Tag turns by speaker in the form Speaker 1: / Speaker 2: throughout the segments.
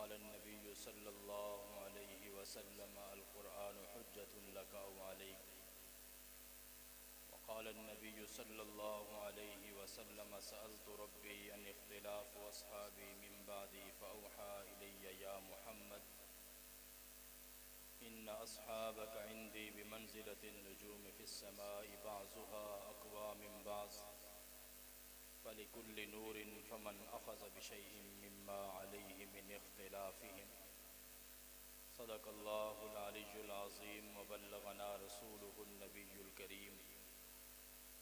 Speaker 1: قال النبي صلى الله عليه وسلم القرآن حجة لك أو عليك وقال النبي صلى الله عليه وسلم سألت ربي عن اختلاف أصحابي من بعدي فأوحى إلي يا محمد إن أصحابك عندي بمنزلة النجوم في السماء بعضها أقوى من بعض فلكل نور فمن أخذ بشيء مما عليه من اختلافهم صدق الله العلي العظيم وبلغنا رسوله النبي الكريم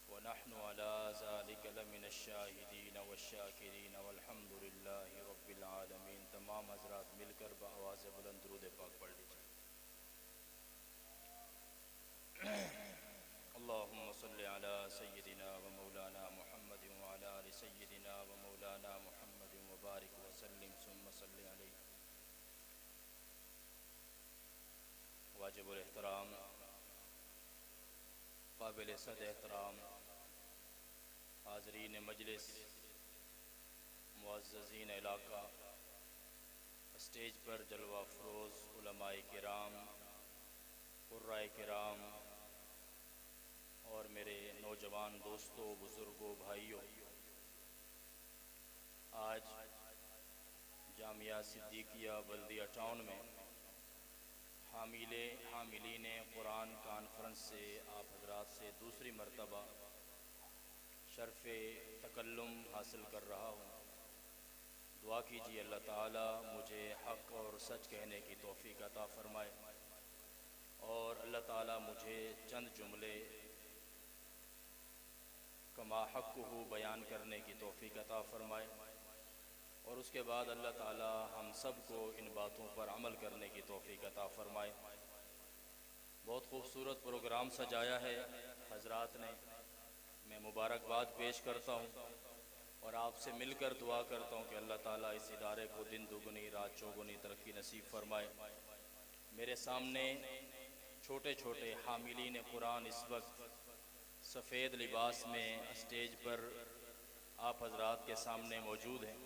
Speaker 1: ونحن على ذلك لمن الشاهدين والشاكرين والحمد لله رب العالمين۔ تمام حضرات مل کر بآواز بلند درود پاک پڑھ لیجیے۔ اللهم صل على سيدنا ومولانا محمد وعلى آل سيدنا ومولانا محمد وبارك وسلم ثم صل عليه۔ واجب الاحترام، قابل صد احترام حاضرین مجلس، معززین علاقہ، اسٹیج پر جلوہ افروز علماء کرام، قرائے کرام اور میرے نوجوان دوستوں، بزرگوں، بھائیوں، آج جامعہ صدیقیہ بلدیہ ٹاؤن میں حاملین قرآن کانفرنس سے آپ حضرات سے دوسری مرتبہ شرف تکلم حاصل کر رہا ہوں۔ دعا کیجیے اللہ تعالیٰ مجھے حق اور سچ کہنے کی توفیق عطا فرمائے، اور اللہ تعالیٰ مجھے چند جملے کما حقہ بیان کرنے کی توفیق عطا فرمائے، اور اس کے بعد اللہ تعالیٰ ہم سب کو ان باتوں پر عمل کرنے کی توفیق عطا فرمائے۔ بہت خوبصورت پروگرام سجایا ہے حضرات نے، میں مبارکباد پیش کرتا ہوں اور آپ سے مل کر دعا کرتا ہوں کہ اللہ تعالیٰ اس ادارے کو دن دگنی رات چوگنی ترقی نصیب فرمائے۔ میرے سامنے چھوٹے چھوٹے حاملین قرآن اس وقت سفید لباس میں اسٹیج پر آپ حضرات کے سامنے موجود ہیں۔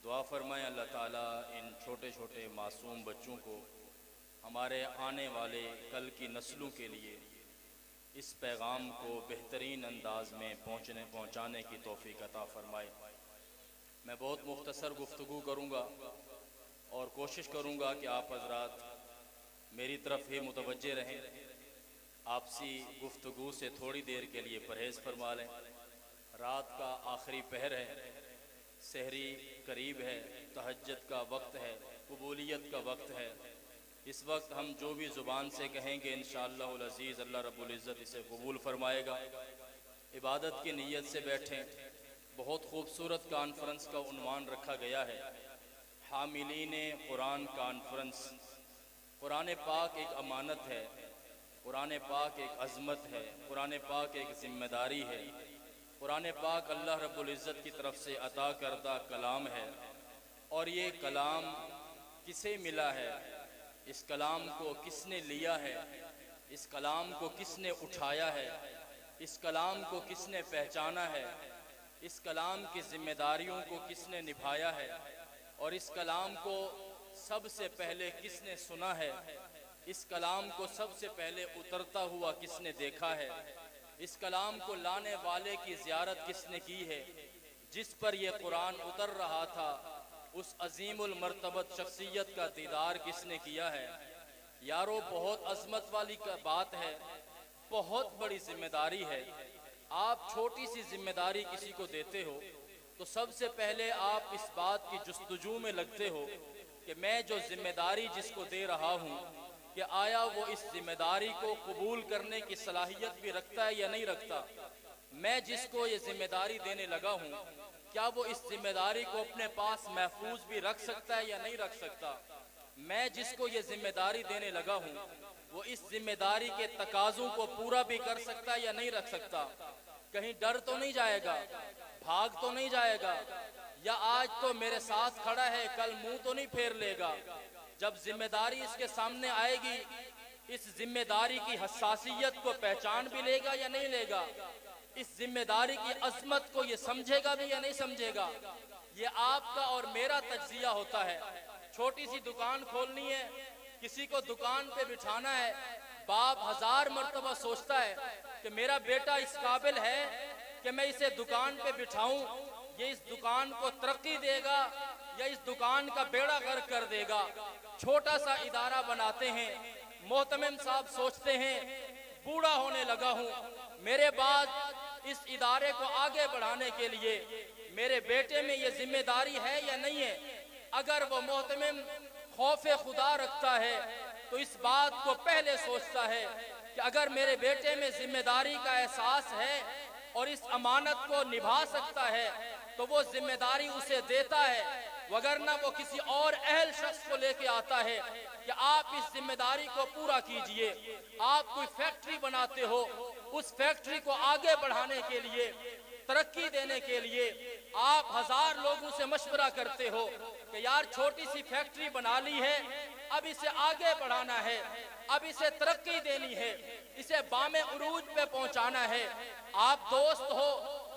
Speaker 1: دعا فرمائیں اللہ تعالیٰ ان چھوٹے چھوٹے معصوم بچوں کو ہمارے آنے والے کل کی نسلوں کے لیے اس پیغام کو بہترین انداز میں پہنچانے کی توفیق عطا فرمائے۔ میں بہت مختصر گفتگو کروں گا اور کوشش کروں گا کہ آپ حضرات میری طرف ہی متوجہ رہیں، آپسی گفتگو سے تھوڑی دیر کے لیے پرہیز فرما لیں۔ رات کا آخری پہر ہے، سحری قریب ہے، تہجد کا وقت ہے، قبولیت کا وقت ہے۔ اس وقت ہم جو بھی زبان سے کہیں گے انشاءاللہ العزیز اللہ رب العزت اسے قبول فرمائے گا۔ عبادت کی نیت سے بیٹھیں۔ بہت خوبصورت کانفرنس کا عنوان رکھا گیا ہے، حاملین قرآن کانفرنس۔ قرآن پاک ایک امانت ہے، قرآن پاک ایک عظمت ہے، قرآن پاک ایک ذمہ داری ہے، قرآن پاک اللہ رب العزت کی طرف سے عطا کردہ کلام ہے، اور یہ کلام کسے ملا ہے، اس کلام کو کس نے لیا ہے، اس کلام کو کس نے اٹھایا ہے، اس کلام کو کس نے پہچانا ہے، اس کلام کی ذمہ داریوں کو کس نے نبھایا ہے، اور اس کلام کو سب سے پہلے کس نے سنا ہے، اس کلام کو سب سے پہلے اترتا ہوا کس نے دیکھا ہے، اس کلام کو لانے والے کی زیارت کس نے کی ہے، جس پر یہ قرآن اتر رہا تھا اس عظیم المرتبت شخصیت کا دیدار کس نے کیا ہے۔ یارو بہت عظمت والی بات ہے، بہت بڑی ذمہ داری ہے۔ آپ چھوٹی سی ذمہ داری کسی کو دیتے ہو تو سب سے پہلے آپ اس بات کی جستجو میں لگتے ہو کہ میں جو ذمہ داری جس کو دے رہا ہوں کہ آیا وہ اس ذمہ داری کو قبول کرنے کی صلاحیت بھی رکھتا ہے یا نہیں رکھتا۔ میں جس کو یہ ذمہ داری دینے لگا ہوں کیا وہ اس ذمہ داری کو اپنے پاس محفوظ بھی رکھ سکتا ہے یا نہیں رکھ سکتا۔ میں جس کو یہ ذمہ داری دینے لگا ہوں وہ اس ذمہ داری کے تقاضوں کو پورا بھی کر سکتا ہے یا نہیں رکھ سکتا۔ کہیں ڈر تو نہیں جائے گا، بھاگ تو نہیں جائے گا، یا آج تو میرے ساتھ کھڑا ہے کل منہ تو نہیں پھیر لے گا۔ جب ذمہ داری اس کے سامنے آئے گی اس ذمہ داری کی حساسیت کو پہچان بھی لے گا یا نہیں لے گا، اس ذمہ داری کی عظمت کو یہ سمجھے گا بھی یا نہیں سمجھے گا۔ یہ آپ کا اور میرا تجزیہ ہوتا ہے چھوٹی سی دکان کھولنی ہے، کسی کو دکان پہ بٹھانا ہے، باپ 1000 مرتبہ سوچتا ہے کہ میرا بیٹا اس قابل ہے کہ میں اسے دکان پہ بٹھاؤں، یہ اس دکان کو ترقی دے گا یا اس دکان کا بیڑا غرق کر دے گا۔ چھوٹا سا ادارہ بناتے ہیں، محتمم صاحب سوچتے ہیں بوڑھا ہونے لگا ہوں، میرے بعد اس ادارے کو آگے بڑھانے کے لیے میرے بیٹے میں یہ ذمہ داری ہے یا نہیں ہے۔ اگر وہ محتمم خوف خدا رکھتا ہے تو اس بات کو پہلے سوچتا ہے کہ اگر میرے بیٹے میں ذمہ داری کا احساس ہے اور اس امانت کو نبھا سکتا ہے تو وہ ذمہ داری اسے دیتا ہے، وگرنہ وہ کسی اور اہل شخص کو لے کے آتا ہے کہ آپ اس ذمہ داری کو پورا کیجئے۔ آپ کوئی فیکٹری بناتے ہو، اس فیکٹری کو آگے بڑھانے کے لیے، ترقی دینے کے لیے آپ 1000 لوگوں سے مشورہ کرتے ہو کہ یار چھوٹی سی فیکٹری بنا لی ہے، اب اسے آگے بڑھانا ہے، اب اسے ترقی دینی ہے، اسے بام عروج پہ پہنچانا ہے۔ آپ دوست ہو،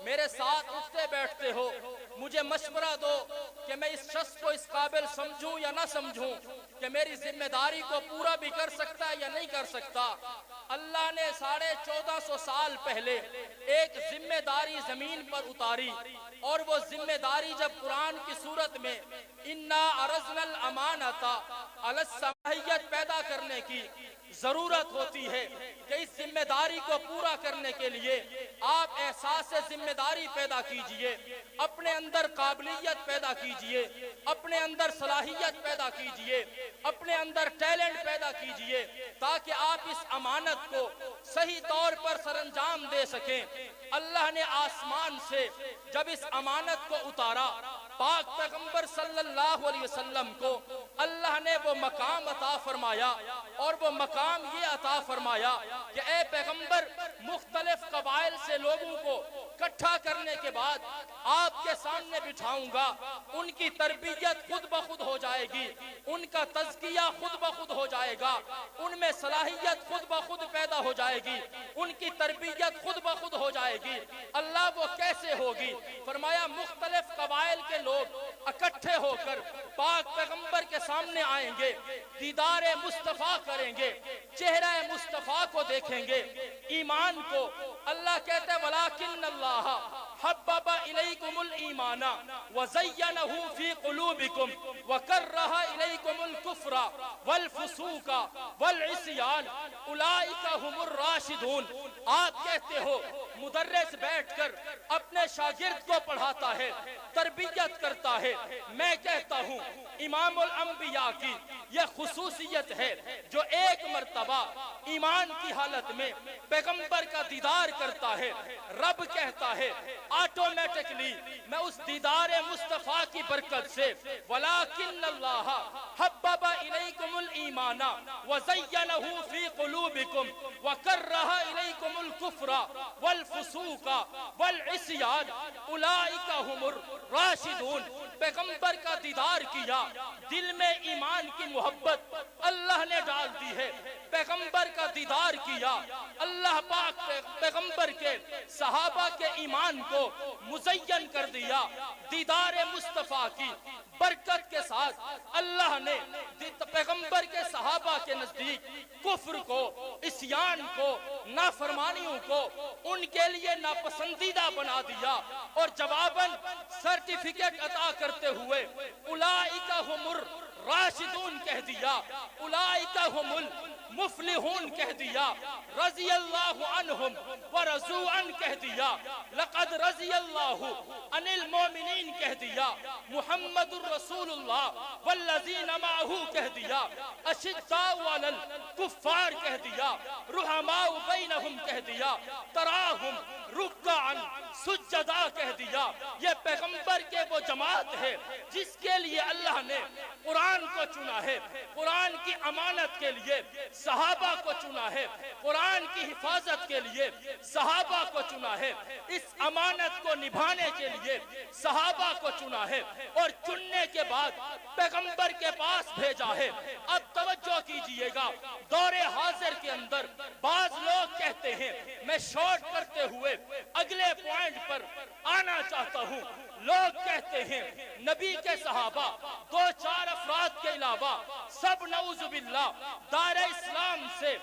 Speaker 1: میرے ساتھ اٹھتے بیٹھتے ہو، مجھے مشورہ دو کہ میں اس شخص کو اس قابل سمجھوں یا نہ سمجھوں، کہ میری ذمہ داری کو پورا بھی کر سکتا ہے یا نہیں کر سکتا۔ اللہ نے 1450 سال پہلے ایک ذمہ داری زمین پر اتاری، اور وہ ذمہ داری جب قرآن کی صورت میں اِنَّا عَرَضْنَا الْأَمَانَةَ عَلَى السَّمَاوَاتِ پیدا کرنے کی ضرورت ہوتی ہے کہ اس ذمہ داری کو پورا کرنے کے لیے آپ احساس ذمہ داری پیدا کیجئے، اپنے اندر قابلیت پیدا کیجئے، اپنے اندر صلاحیت پیدا کیجئے، اپنے اندر ٹیلنٹ پیدا کیجئے، تاکہ آپ اس امانت کو صحیح طور پر سر انجام دے سکیں۔ اللہ نے آسمان سے جب اس امانت کو اتارا، پاک پیغمبر صلی اللہ علیہ وسلم کو اللہ نے وہ مقام عطا فرمایا، اور وہ مقام یہ عطا فرمایا کہ اے پیغمبر، مختلف قبائل سے لوگوں کو اکٹھا کرنے کے بعد آپ کے سامنے بٹھاؤں گا، ان کی تربیت خود بخود ہو جائے گی، ان کا تزکیہ خود بخود ہو جائے گا، ان میں صلاحیت خود بخود پیدا ہو جائے گی، ان کی تربیت خود بخود ہو جائے گی۔ اللہ وہ کیسے ہوگی؟ فرمایا مختلف قبائل کے لوگ اکٹھے ہو کر پاک پیغمبر کے سامنے آئیں گے، دیدار مصطفیٰ کریں گے، چہرہ مصطفیٰ کو دیکھیں گے، ایمان کو۔ اللہ کہتے ہیں وَلَٰكِنَّ اللَّهَ حَبَّبَ إِلَيْكُمُ الْإِيمَانَ وَزَيَّنَهُ فِي قُلُوبِكُمْ وَكَرَّهَ إِلَيْكُمُ الْكُفْرَ وَالْفُسُوقَ وَالْعِصْيَانَ أُولَٰئِكَ هُمُ الرَّاشِدُونَ۔ آپ کہتے ہو مدرس بیٹھ کر اپنے شاگرد کو پڑھاتا ہے، تربیت کرتا ہے، میں کہتا ہوں امام الانبیاء کی یہ خصوصیت ہے جو ایک مرتبہ ایمان کی حالت میں پیغمبر کا دیدار کرتا ہے، رب کہتا ہے آٹومیٹکلی میں اس دیدار مصطفیٰ کی برکت سے وَلَٰكِنَّ اللَّهَ حَبَّبَ إِلَيْكُمُ الْإِيمَانَ وَزَيَّنَهُ فِي قُلُوبِكُمْ وَكَرَّهَ إِلَيْكُمُ الْكُفْرَ وَالْفُسُوقَ وَالْعِصْيَانَ أُولَٰئِكَ هُمُ الرَّاشِدُونَ۔ پیغمبر کا دیدار کیا، دل میں ایمان کی محبت اللہ نے ڈال دی ہے۔ پیغمبر کا دیدار کیا، اللہ پاک پیغمبر کے صحابہ کے ایمان کو مزین کر دیا۔ دیدار مصطفیٰ کی برکت کے ساتھ اللہ نے پیغمبر کے صحابہ کے نزدیک کفر کو، عصیان کو، نافرمانیوں کو ان کے لیے ناپسندیدہ بنا دیا، اور جواباً سرٹیفکیٹ عطا کرتے ہوئے اولئک هم الراشدون کہہ دیا، اولئک هم المفلحون کہہ دیا، رضی اللہ عنہم ورضوا عنہ کہہ دیا، لقد رضی اللہ عن المؤمنین کہہ دیا، محمد الرسول اللہ والذین معہ کہہ دیا، اشداء علی الکفار کہہ دیا، رحماء بینہم کہہ دیا، تراہم رکعا سجدہ کہہ دیا۔ یہ پیغمبر کے وہ جماعت ہے جس کے لیے اللہ نے قرآن کو چنا ہے، قرآن کی امانت کے لیے صحابہ کو چنا ہے، قرآن کی حفاظت کے لیے صحابہ کو چنا ہے، اس امانت کو نبھانے کے لیے صحابہ کو چنا ہے، اور چننے کے بعد پیغمبر کے پاس بھیجا ہے۔ اب توجہ کیجئے گا، دور حاضر کے اندر بعض لوگ کہتے ہیں، میں شارٹ کرتے ہوئے اگلے پوائنٹ اینڈ پر آنا چاہتا ہوں. لوگ کہتے ہیں نبی کے صحابہ 2-4 افراد کے علاوہ سب نعوذ باللہ دائرہ اسلام سے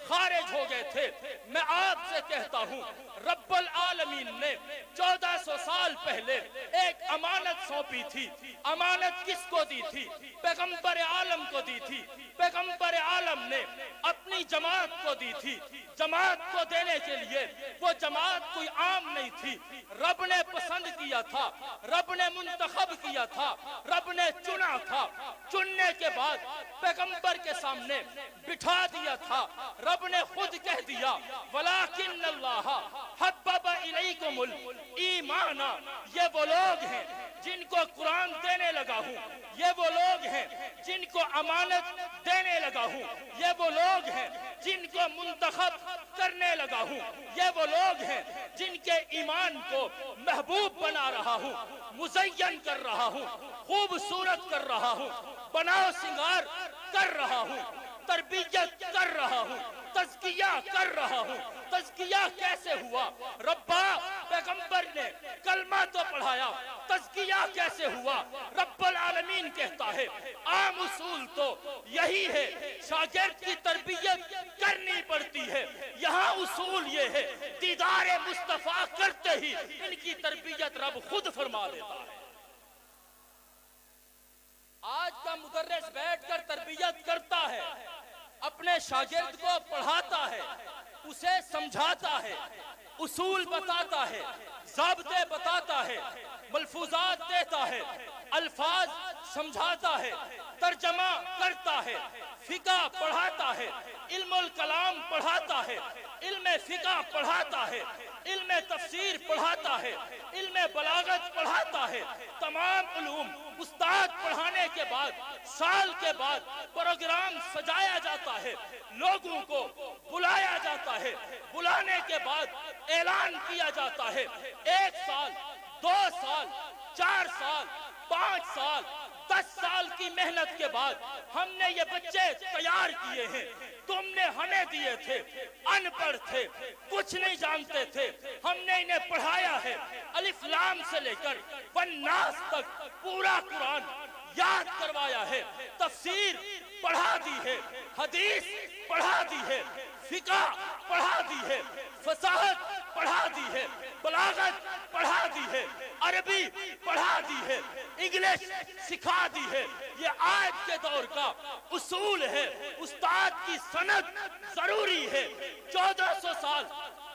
Speaker 1: خارج ہو گئے تھے. میں آپ سے کہتا ہوں رب العالمین نے 1400 سال پہلے ایک امانت سونپی تھی. امانت کس کو دی تھی؟ پیغمبر عالم کو دی تھی. پیغمبر عالم نے اپنی جماعت کو دی تھی. جماعت کو دینے کے لیے وہ جماعت کوئی عام نہیں تھی. رب نے پسند کیا تھا, رب نے منتخب کیا تھا, رب نے چنا تھا. چننے کے بعد پیغمبر کے سامنے بٹھا دیا تھا. رب نے خود کہہ دیا وَلَٰكِنَّ اللَّهَ حَبَّبَ إِلَيْكُمُ الْإِيمَانَ. یہ وہ لوگ ہیں جن کو قرآن دینے لگا ہوں. یہ وہ لوگ ہیں جن کو امانت دینے لگا ہوں. یہ وہ لوگ ہیں جن کو منتخب کرنے لگا ہوں. یہ وہ لوگ ہیں جن کے ایمان کو محبوب بنا رہا ہوں, مزین کر رہا ہوں, خوبصورت کر رہا ہوں, بناؤ سنگار کر رہا ہوں, تربیت کر رہا ہوں, تزکیہ کر رہا ہوں. تزکیہ کیسے ہوا؟ ربا پیغمبر نے کلمہ تو پڑھایا, تزکیہ کیسے ہوا؟ رب العالمین کہتا ہے عام اصول تو یہی ہے, شاگرد کی تربیت کرنی پڑتی ہے. یہاں اصول یہ ہے دیدار مصطفیٰ کرتے ہی ان کی تربیت رب خود فرما دیتا ہے. آج کا مدرس بیٹھ کر تربیت کرتا ہے, اپنے شاگرد کو پڑھاتا ہے, اسے سمجھاتا ہے, اصول بتاتا ہے, ضابطے بتاتا ہے, ملفوظات دیتا ہے, الفاظ سمجھاتا ہے, ترجمہ کرتا ہے, فقہ پڑھاتا ہے, علم الکلام پڑھاتا ہے, علم فقہ پڑھاتا ہے, علم تفسیر پڑھاتا ہے, علم بلاغت پڑھاتا ہے. تمام علوم استاد پڑھانے کے بعد سال کے بعد پروگرام سجایا جاتا ہے, لوگوں کو بلایا جاتا ہے, بلانے کے بعد اعلان کیا جاتا ہے 1 سال 2 سال 4 سال 5 سال 10 سال کی محنت کے بعد ہم نے یہ بچے تیار کیے ہیں. تم نے ہمیں دیے تھے, ان پڑھ تھے, کچھ نہیں جانتے تھے, ہم نے انہیں پڑھایا ہے. الف لام سے لے کر والناس تک پورا قرآن یاد کروایا ہے, تفسیر پڑھا دی ہے, حدیث پڑھا دی ہے, فقہ پڑھا دی ہے, فصاحت پڑھا دی ہے, بلاغت پڑھا دی ہے, عربی پڑھا دی ہے, انگلش سکھا دی ہے. یہ آج کے دور کا اصول ہے. استاد کی سند ضروری ہے. 1400 سال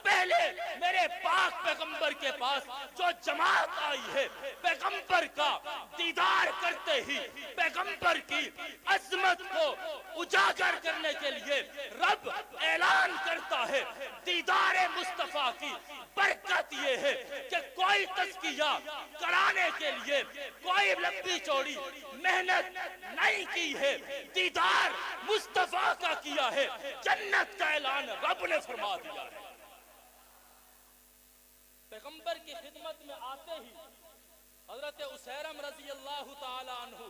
Speaker 1: پہلے میرے پاک پیغمبر کے پاس جو جماعت آئی ہے, پیغمبر کا دیدار کرتے ہی پیغمبر کی عظمت کو اجاگر کرنے کے لیے رب اعلان کرتا ہے. دیدار مصطفیٰ کی برکت یہ ہے کہ کوئی تزکیہ کرانے کے لیے کوئی لمبی چوڑی محنت نہیں کی ہے, دیدار مصطفیٰ کا کیا ہے. جنت کا اعلان رب نے فرما دیا ہے. پیغمبر کی خدمت میں آتے ہی حضرت اسیرم رضی اللہ تعالی عنہ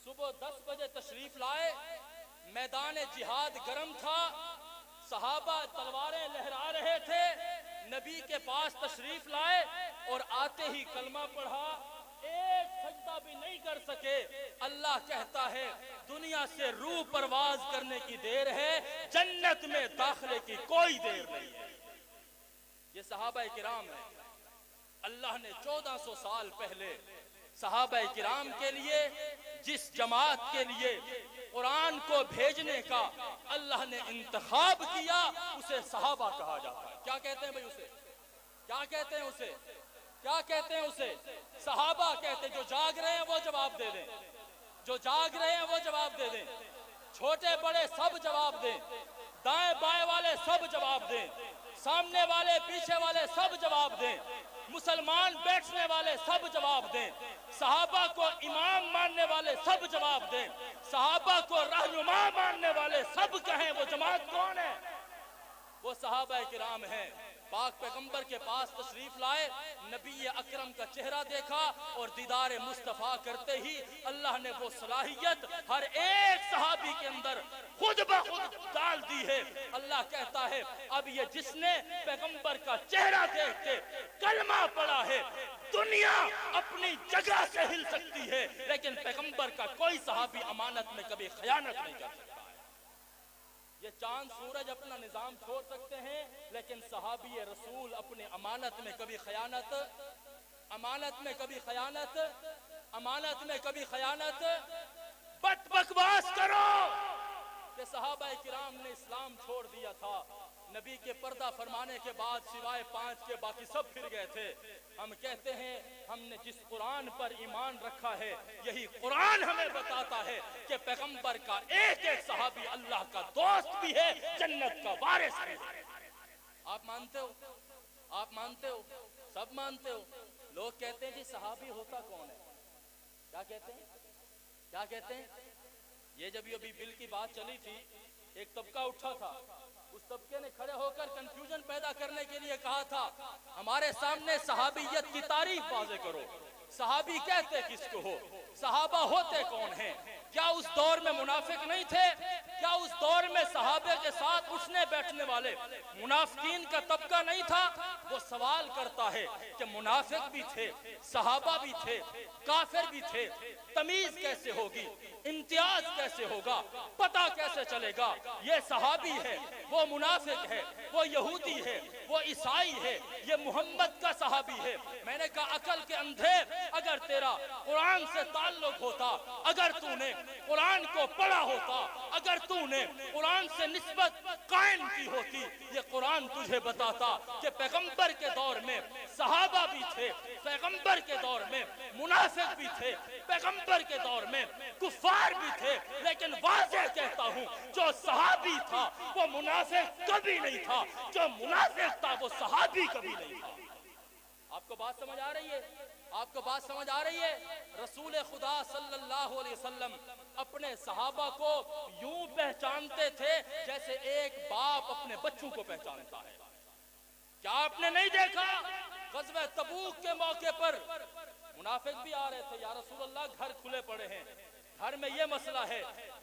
Speaker 1: صبح 10 بجے تشریف لائے. میدان جہاد گرم تھا, صحابہ تلواریں لہرا رہے تھے. نبی کے پاس تشریف لائے اور آتے ہی کلمہ پڑھا, ایک سجدہ بھی نہیں کر سکے. اللہ کہتا ہے دنیا سے روح پرواز کرنے کی دیر ہے, جنت میں داخلے کی کوئی دیر نہیں ہے. یہ صحابہ کرام ہیں. اللہ نے 1400 سال پہلے صحابہ کرام کے لیے جس جماعت کے لیے قرآن کو بھیجنے کا اللہ نے انتخاب کیا, اسے صحابہ کہا جاتا ہے. کیا کہتے ہیں بھائی اسے؟ کیا کہتے ہیں اسے؟ کیا کہتے ہیں اسے؟ صحابہ کہتے ہیں. جو جاگ رہے ہیں وہ جواب دے دیں, جو جاگ رہے ہیں وہ جواب دے دیں. چھوٹے بڑے سب جواب دیں, دائیں بائیں والے سب جواب دیں, سامنے والے پیچھے والے سب جواب دیں, مسلمان بیٹھنے والے سب جواب دیں, صحابہ کو امام ماننے والے سب جواب دیں, صحابہ کو رہنما ماننے والے سب کہیں وہ جماعت کون ہے؟ وہ صحابہ کرام ہیں. پاک پیغمبر کے پاس تشریف لائے، نبی اکرم کا چہرہ دیکھا اور دیدار مصطفیٰ کرتے ہی اللہ نے وہ صلاحیت ہر ایک صحابی کے اندر خود بخود ڈال دی ہے۔ اللہ کہتا ہے اب یہ جس نے پیغمبر کا چہرہ دیکھ کے کلمہ پڑھا ہے، دنیا اپنی جگہ سے ہل سکتی ہے لیکن پیغمبر کا کوئی صحابی امانت میں کبھی خیانت نہیں کر سکتا۔ یہ چاند سورج اپنا نظام چھوڑ سکتے ہیں لیکن صحابی رسول اپنے امانت میں کبھی خیانت، امانت میں کبھی خیانت، امانت میں کبھی خیانت۔ بکواس کرو کہ صحابہ کرام نے اسلام چھوڑ دیا تھا، نبی کے پردہ فرمانے کے بعد سوائے 5 کے باقی سب پھر گئے تھے۔ ہم کہتے ہیں ہم نے جس قرآن پر ایمان رکھا ہے یہی قرآن ہمیں بتاتا ہے کہ پیغمبر کا ایک ایک صحابی اللہ کا دوست بھی ہے، جنت کا وارث ہے۔ آپ مانتے ہو؟ آپ مانتے ہو؟ سب مانتے ہو؟ لوگ کہتے ہیں جی صحابی ہوتا کون ہے؟ کیا کہتے ہیں؟ کیا کہتے ہیں؟ یہ جب یہ ابھی بل کی بات چلی تھی ایک طبقہ اٹھا تھا، اس طبقے نے کھڑے ہو کر کنفیوژن پیدا کرنے کے لیے کہا تھا ہمارے سامنے صحابیت کی تعریف واضح کرو، صحابی کہتے کس کو ہو، صحابہ ہوتے کون ہیں؟ کیا اس دور میں منافق نہیں تھے؟ کیا اس دور میں صحابہ کے ساتھ اٹھنے بیٹھنے والے منافقین کا طبقہ نہیں تھا؟ وہ سوال کرتا ہے کہ منافق بھی تھے، صحابہ بھی تھے، کافر بھی تھے، تمیز کیسے ہوگی، امتیاز کیسے ہوگا، پتہ کیسے چلے گا یہ صحابی ہے، وہ منافق ہے، وہ یہودی ہے، وہ عیسائی ہے، یہ محمد کا صحابی ہے۔ میں نے کہا عقل کے اندھے، اگر تیرا قرآن سے تعلق ہوتا، اگر تو نے قرآن کو پڑھا ہوتا، اگر تو نے قرآن سے نسبت قائم کی ہوتی، یہ قرآن تجھے بتاتا کہ پیغمبر کے دور میں صحابہ بھی تھے، پیغمبر کے دور میں منافق بھی تھے، پیغمبر کے دور میں کفار بھی تھے، لیکن واضح کہتا ہوں جو صحابی تھا وہ منافق کبھی نہیں تھا، جو منافق تھا وہ صحابی کبھی نہیں تھا۔ آپ کو بات سمجھ آ رہی ہے؟ آپ کو بات سمجھ آ رہی ہے؟ رسول خدا صلی اللہ علیہ وسلم اپنے صحابہ کو یوں پہچانتے تھے جیسے ایک باپ اپنے بچوں کو پہچانتا ہے۔ کیا آپ نے نہیں دیکھا غزوہ تبوک کے موقع پر منافق بھی آ رہے تھے، یا رسول اللہ گھر کھلے پڑے ہیں، گھر میں یہ مسئلہ ہے،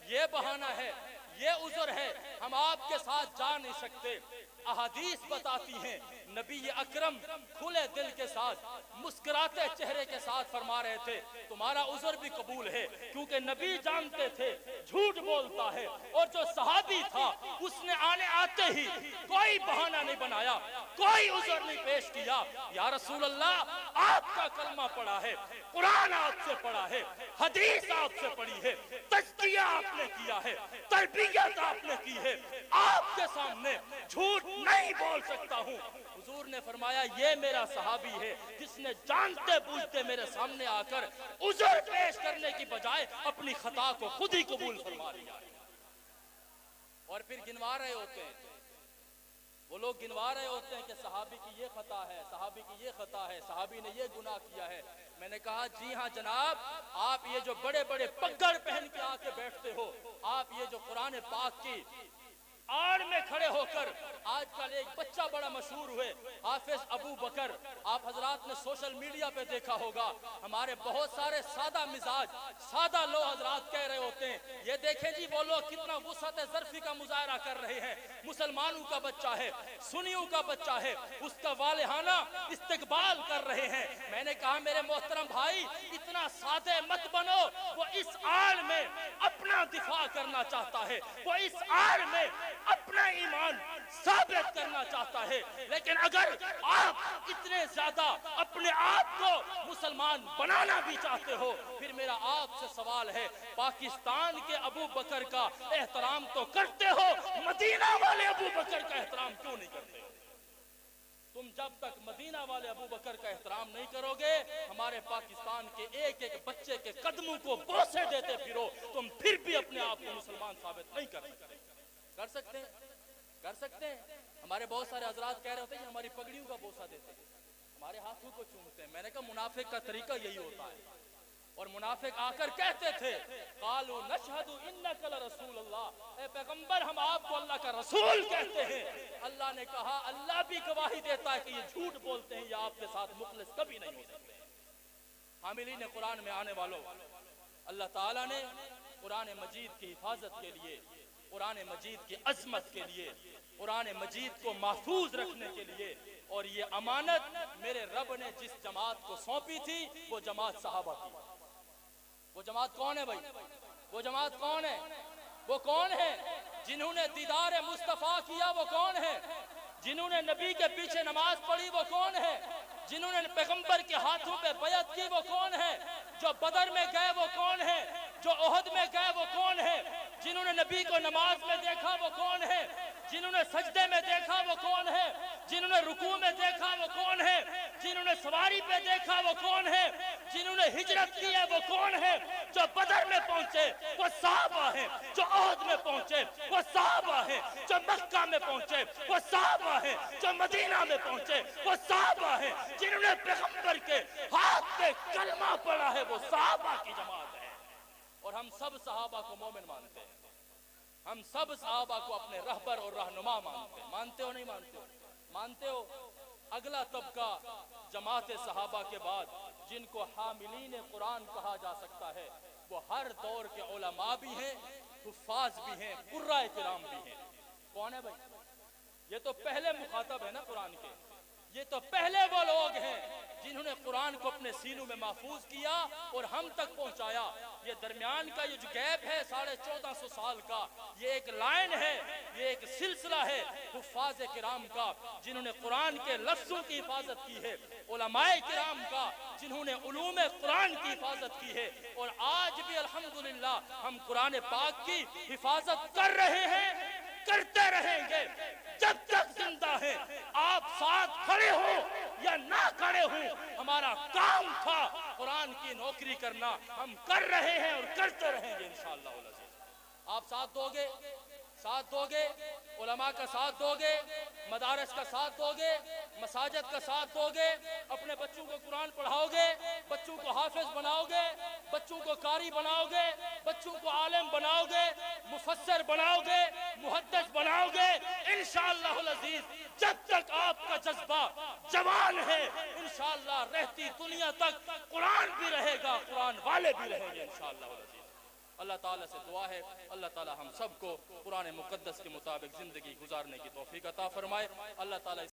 Speaker 1: یہ بہانہ ہے، یہ عذر ہے، ہم آپ کے ساتھ جا نہیں سکتے۔ احادیث بتاتی ہیں نبی اکرم کھلے دل کے ساتھ مسکراتے چہرے کے ساتھ فرما رہے تھے تمہارا عذر بھی قبول ہے، کیونکہ نبی جانتے تھے جھوٹ بولتا ہے، اور جو صحابی تھا اس نے آتے ہی کوئی بہانہ نہیں بنایا، کوئی عذر نہیں پیش کیا۔ یا رسول اللہ آپ کا کلمہ پڑھا ہے، قرآن آپ سے پڑھا ہے، حدیث آپ سے پڑھی ہے، تزکیہ آپ نے کیا ہے، تربیت آپ نے کی ہے، آپ کے سامنے جھوٹ نہیں بول سکتا ہوں۔ حضور نے فرمایا یہ میرا صحابی ہے جس نے جانتے بوجھتے میرے سامنے آ کر عذر پیش کرنے کی بجائے اپنی خطا کو خود ہی قبول فرما لیا۔ اور پھر گنوا رہے ہوتے ہیں وہ لوگ، گنوا رہے ہوتے ہیں کہ صحابی کی یہ خطا ہے، صحابی کی یہ خطا ہے، صحابی نے یہ گناہ کیا ہے۔ میں نے کہا جی ہاں جناب، آپ یہ جو بڑے بڑے پگڑ پہن کے آ کے بیٹھتے ہو، آپ یہ جو قرآن پاک کی آڑ میں کھڑے ہو کر، آج کل ایک بچہ بڑا مشہور ہوئے حافظ ابو بکر، آپ حضرات نے سوشل میڈیا پہ دیکھا ہوگا، ہمارے بہت سارے سادہ مزاج سادہ لوگ حضرات کہہ رہے ہوتے ہیں یہ دیکھیں جی وہ لوگ کتنا وسعت ظرفی کا مظاہرہ کر رہے ہیں، مسلمانوں کا بچہ ہے، سنیوں کا بچہ ہے، اس کا والہانہ استقبال کر رہے ہیں۔ میں نے کہا میرے محترم بھائی اتنا سادے مت بنو، وہ اس آڑ میں اپنا دفاع کرنا چاہتا ہے، وہ اس آڑ میں اپنا ایمان ثابت کرنا چاہتا ہے، لیکن اگر آپ اتنے زیادہ اپنے آپ کو مسلمان بنانا بھی چاہتے ہو، پھر میرا آپ سے سوال ہے پاکستان کے ابو بکر کا احترام تو کرتے ہو، مدینہ والے ابو بکر کا احترام کیوں نہیں کرتے ہو؟ تم جب تک مدینہ والے ابو بکر کا احترام نہیں کرو گے، ہمارے پاکستان کے ایک ایک بچے کے قدموں کو بوسے دیتے پھرو، تم پھر بھی اپنے آپ کو مسلمان ثابت نہیں کر سکتے۔ کر سکتے ہیں؟ کر سکتے ہیں؟ ہمارے بہت سارے حضرات کہہ رہے ہوتے ہیں ہماری پگڑیوں کا بوسہ دیتے ہیں، ہمارے ہاتھوں کو چومتے ہیں۔ میں نے کہا منافق کا طریقہ یہی ہوتا ہے، اور منافق آ کر کہتے تھے قالوا نشہد انک لرسول اللہ، اے پیغمبر ہم آپ کو اللہ کا رسول کہتے ہیں۔ اللہ نے کہا اللہ بھی گواہی دیتا ہے کہ یہ جھوٹ بولتے ہیں، یہ آپ کے ساتھ مخلص کبھی نہیں ہو سکتے۔ حاملین قرآن میں آنے والوں، اللہ تعالیٰ نے قرآن مجید کی حفاظت کے لیے، قرآن مجید کی عظمت کے لیے، قرآن مجید کو محفوظ رکھنے کے لیے، اور یہ امانت میرے رب نے جس جماعت کو سونپی تھی وہ جماعت صحابہ تھی۔ وہ جماعت کون ہے بھائی؟ وہ جماعت کون ہے؟ وہ کون ہے جنہوں نے دیدار مصطفیٰ کیا؟ وہ کون ہے جنہوں نے نبی کے پیچھے نماز پڑھی؟ وہ کون ہے جنہوں نے پیغمبر کے ہاتھوں پہ بیعت کی؟ وہ کون ہے جو بدر میں گئے؟ وہ کون ہے جو احد میں گئے؟ وہ کون ہے جنہوں نے نبی کو نماز میں دیکھا؟ وہ کون ہے جنہوں نے سجدے میں دیکھا؟ وہ کون ہے جنہوں نے رکوع میں دیکھا؟ وہ کون ہے جنہوں نے سواری پہ دیکھا؟ وہ کون ہے جنہوں نے ہجرت کی ہے؟ وہ کون ہے جو بدر میں پہنچے؟ وہ صحابہ ہیں۔ جو احد میں پہنچے وہ صحابہ ہیں۔ جو مکہ میں پہنچے وہ صحابہ ہیں۔ جو مدینہ میں پہنچے وہ صحابہ ہیں۔ جنہوں نے پیغمبر کے ہاتھ پہ کلمہ پڑھا ہے وہ صحابہ کی جماعت ہے۔ اور ہم سب صحابہ کو مومن مانتے ہیں، ہم سب صحابہ کو اپنے رہبر اور رہنما مانتے ہیں۔ مانتے ہو نہیں مانتے ہو؟ مانتے ہو؟ اگلا طبقہ جماعت صحابہ کے بعد جن کو حاملین قرآن کہا جا سکتا ہے، وہ ہر دور کے علماء بھی ہیں، حفاظ بھی ہیں، قراء کرام بھی ہیں۔ کون ہے بھائی؟ یہ تو پہلے مخاطب ہے نا قرآن کے، یہ تو پہلے وہ لوگ ہیں جنہوں نے قرآن کو اپنے سینوں میں محفوظ کیا اور ہم تک پہنچایا۔ یہ درمیان کا یہ جو گیپ ہے 1450 سال کا، یہ ایک لائن ہے، یہ ایک سلسلہ ہے حفاظ کرام کا جنہوں نے قرآن کے لفظوں کی حفاظت کی ہے، علماء کرام کا جنہوں نے علوم قرآن کی حفاظت کی ہے۔ اور آج بھی الحمدللہ ہم قرآن پاک کی حفاظت کر رہے ہیں، کرتے رہیں گے جب تک زندہ ہیں۔ آپ ساتھ کھڑے ہو یا نہ کھڑے ہو، ہمارا کام تھا قرآن کی نوکری کرنا، ہم کر رہے ہیں اور کرتے رہیں گے انشاءاللہ العزیز۔ آپ ساتھ دو گے، ساتھ دو گے، علماء کا ساتھ دو گے، مدارس کا ساتھ دو گے، مساجد کا ساتھ دو گے، اپنے بچوں کو قرآن پڑھاؤ گے، بچوں کو حافظ بناؤ گے، بچوں کو قاری بناؤ گے، بچوں کو عالم بناؤ گے، مفسر بناؤ گے، محدث بناؤ گے انشاءاللہ العزیز۔ جب تک آپ کا جذبہ جوان ہے انشاءاللہ رہتی دنیا تک قرآن بھی رہے گا، قرآن والے بھی رہیں گے انشاءاللہ العزیز۔ اللہ تعالیٰ سے دعا ہے اللہ تعالیٰ ہم سب کو قرآن مقدس کے مطابق زندگی گزارنے کی توفیق عطا فرمائے۔ اللہ تعالیٰ